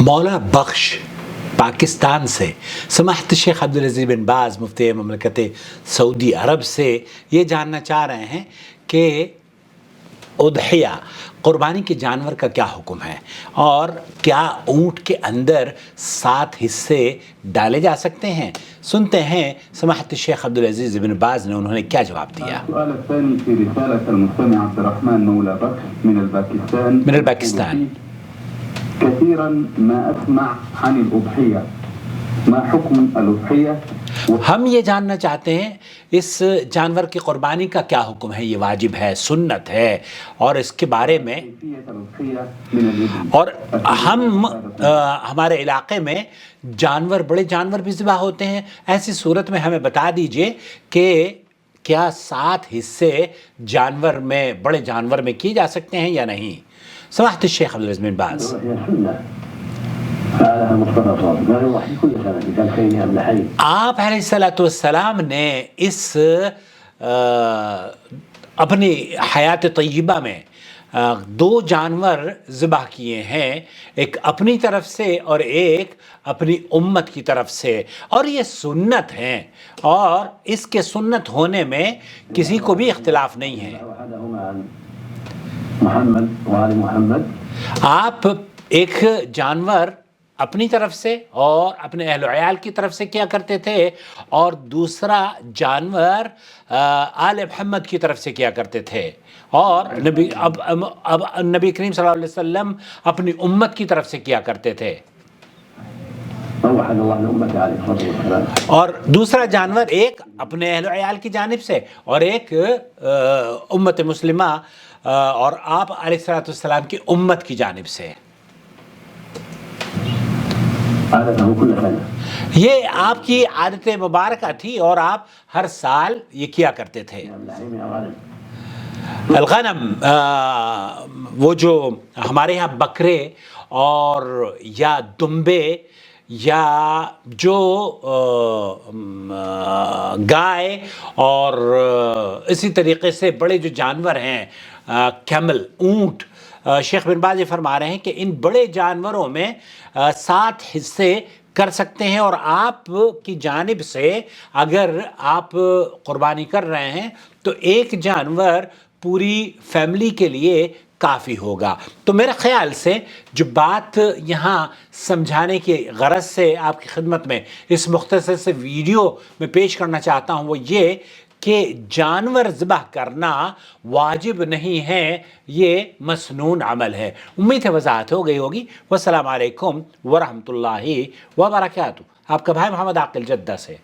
मौलाना बख्श पाकिस्तान से समाहत शेख अब्दुल अज़ीज़ बिन बाज़ मुफ्ती ममलकत सऊदी अरब से ये जानना चाह रहे हैं कि उद्हिया क़ुरबानी के जानवर का क्या हुक्म है और क्या ऊँट के अंदर 7 हिस्से डाले जा सकते हैं। सुनते हैं समाहत शेख अब्दुल अज़ीज़ बिन बाज़ ने उन्होंने क्या जवाब दिया। من الباكستان كثيرا ما أسمع عن الأضحية، ما حكم الأضحية؟ हम ये जानना चाहते हैं इस जानवर की क़ुरबानी का क्या हुक्म है, ये वाजिब है, सुन्नत है और इसके बारे में। और हम हमारे इलाक़े में जानवर, बड़े जानवर भी ज़िबा होते हैं, ऐसी सूरत में हमें बता दीजिए कि क्या 7 हिस्से जानवर में, बड़े जानवर में किए जा सकते हैं या नहीं। समाहत शेख अब्दुल अज़ीज़ बिन बाज़। आप अलैहिस्सलाम ने इस अपनी हयात तय्यबा में 2 जानवर ज़िबा किए हैं, एक अपनी तरफ से और एक अपनी उम्मत की तरफ से, और ये सुन्नत हैं और इसके सुन्नत होने में किसी को भी इख्तिलाफ नहीं है। आप एक जानवर अपनी तरफ से और अपने अहल अयाल की तरफ से किया करते थे और दूसरा जानवर आले मोहम्मद की तरफ से किया करते थे, और अब नबी करीम सल्लल्लाहु अलैहि वसल्लम अपनी उम्मत की तरफ से किया करते थे। और दूसरा जानवर एक अपने अहल अयाल की जानिब से और एक उम्मत मुस्लिमा और आप अलैहिस्सलाम की उम्मत की जानिब से। ये आपकी आदत मुबारक थी और आप हर साल ये किया करते थे। अलगनम, वो जो हमारे यहाँ बकरे और या दुम्बे या जो गाय और इसी तरीके से बड़े जो जानवर हैं, कैमल, ऊँट, शेख बिन बाज़ फरमा रहे हैं कि इन बड़े जानवरों में 7 हिस्से कर सकते हैं और आप की जानिब से अगर आप क़ुरबानी कर रहे हैं तो एक जानवर पूरी फैमिली के लिए काफ़ी होगा। तो मेरे ख़्याल से जो बात यहाँ समझाने की गरज से आपकी खिदमत में इस मुख्तसर से वीडियो में पेश करना चाहता हूँ वो ये कि जानवर ज़िबह करना वाजिब नहीं है, ये मसनून अमल है। उम्मीद है वज़ाहत हो गई होगी। वस्सलामु अलैकुम वरहमतुल्लाहि वबरकातुहू। आपका भाई मोहम्मद आकिल जद्दा से।